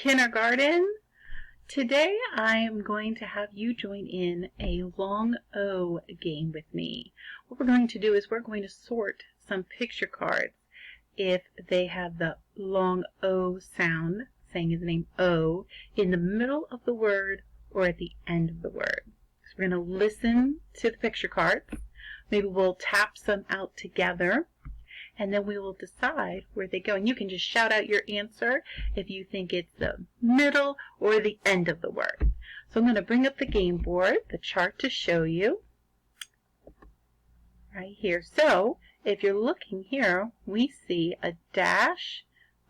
kindergarten. Today I am going to have you join in a long O game with me. What we're going to do is we're going to sort some picture cards if they have the long O sound, saying his name O, in the middle of the word or at the end of the word. So we're going to listen to the picture cards. Maybe we'll tap some out together, and then we will decide where they go. And you can just shout out your answer if you think it's the middle or the end of the word. So I'm going to bring up the game board, the chart to show you right here. So if you're looking here, we see a dash,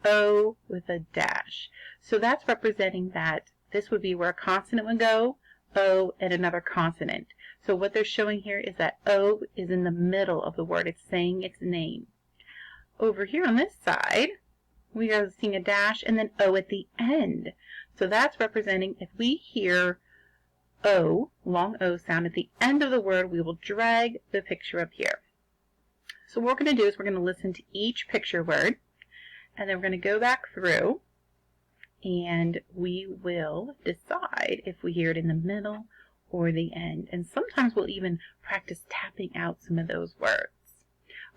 O with a dash. So that's representing that this would be where a consonant would go, O and another consonant. So what they're showing here is that O is in the middle of the word. It's saying its name. Over here on this side, we are seeing a dash and then O at the end. So that's representing if we hear O, long O sound at the end of the word, we will drag the picture up here. So what we're going to do is we're going to listen to each picture word, and then we're going to go back through, and we will decide if we hear it in the middle or the end. And sometimes we'll even practice tapping out some of those words.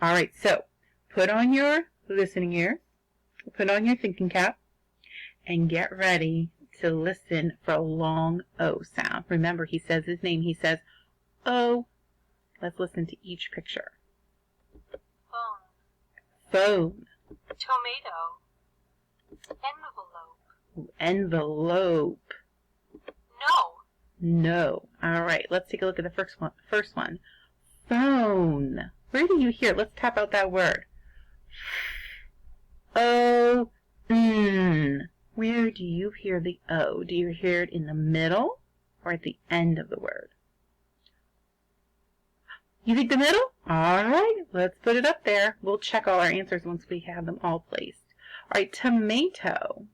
All right, so put on your listening ears, put on your thinking cap, and get ready to listen for a long O sound. Remember, he says his name. He says, O. Let's listen to each picture. Phone. Tomato. Envelope. Envelope. No. No. All right, let's take a look at the first one. Phone. Where do you hear it? Let's tap out that word. O. Where do you hear the O? Do you hear it in the middle or at the end of the word? You think the middle? All right, let's put it up there. We'll check all our answers once we have them all placed. All right, tomato.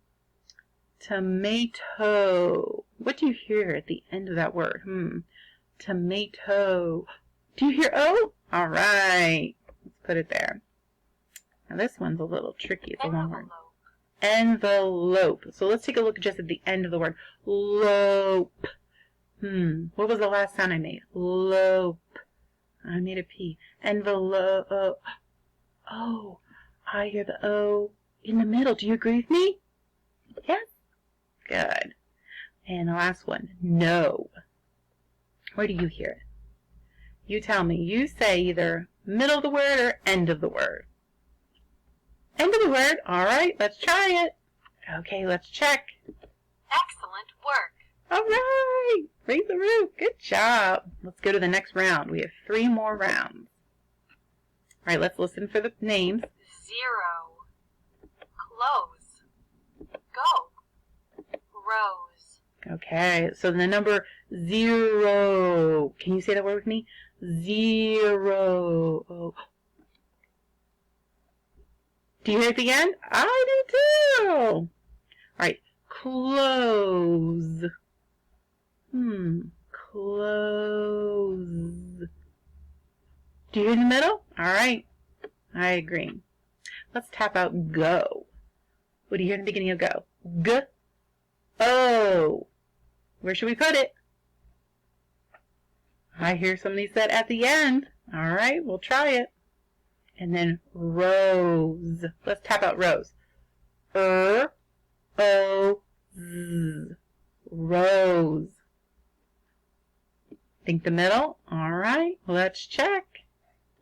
Tomato. What do you hear at the end of that word? Tomato. Do you hear O? All right, let's put it there. Now this one's a little tricky. It's a long word. Envelope. So let's take a look just at the end of the word. Lope. What was the last sound I made? Lope. I made a P. Envelope. Oh, I hear the O in the middle. Do you agree with me? Yes? Good. And the last one. No. Where do you hear it? You tell me. You say either middle of the word or end of the word. End of the word. All right, let's try it. Okay, let's check. Excellent work. All right, raise the roof. Good job. Let's go to the next round. We have 3 more rounds. All right, let's listen for the names. 0. Close. Go. Rose. Okay, so the number 0. Can you say that word with me? 0. Oh. Do you hear it at the end? I do too. All right, close. Close. Do you hear in the middle? All right, I agree. Let's tap out go. What do you hear in the beginning of go? G. O. Where should we put it? I hear somebody said at the end. All right, we'll try it. And then rose. Let's tap out rose. O, Z. Rose. Think the middle? All right, let's check.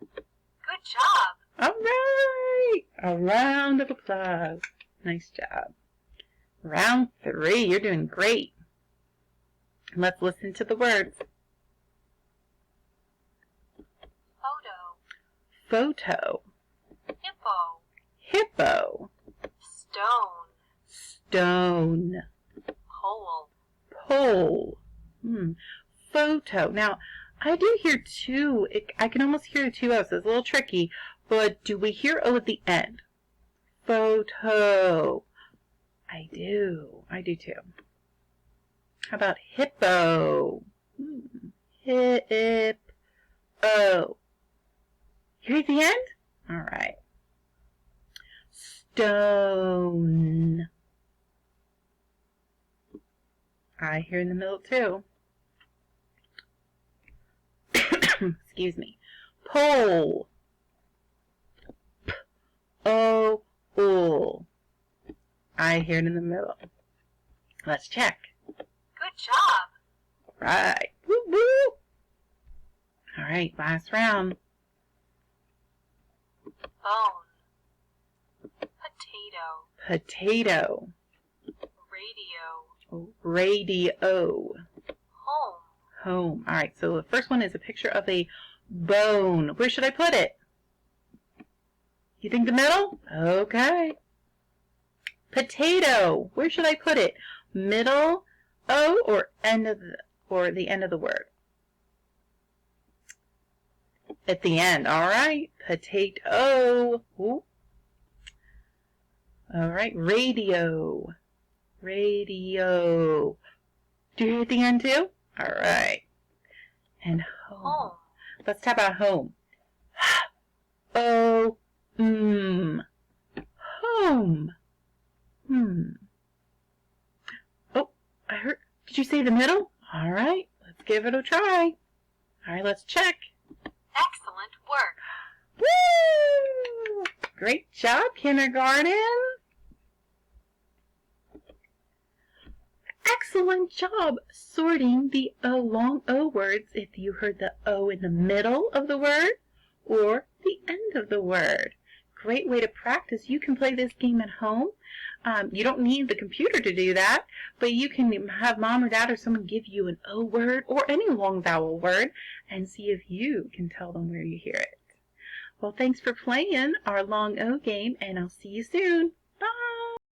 Good job. All right. A round of applause. Nice job. Round 3. You're doing great. Let's listen to the words. Photo. Hippo. Hippo. Stone. Stone. Pole. Pole. Photo. Now, I do hear 2. I can almost hear the 2 O's. So it's a little tricky. But do we hear O at the end? Photo. I do. I do too. How about hippo? Hip. O. You at the end? All right. Stone. I hear in the middle too. Excuse me. Pole. P-O-L. I hear it in the middle. Let's check. Good job. Right. Woo woo. All right, last round. Bone. Potato. Potato. Radio. Radio. Home. Home. All right, so the first one is a picture of a bone. Where should I put it? You think the middle? Okay. Potato. Where should I put it? Middle O or the end of the word? At the end. All right. Potato. Ooh. All right. Radio. Radio. Do you hear at the end too? All right. And home. Home. Let's talk about home. Oh. Home. Oh, I heard. Did you say the middle? All right. Let's give it a try. All right. Let's check. Excellent work. Woo! Great job, kindergarten. Excellent job sorting the long O words if you heard the O in the middle of the word or the end of the word. Great way to practice. You can play this game at home. You don't need the computer to do that, but you can have mom or dad or someone give you an O word or any long vowel word and see if you can tell them where you hear it. Well, thanks for playing our long O game, and I'll see you soon.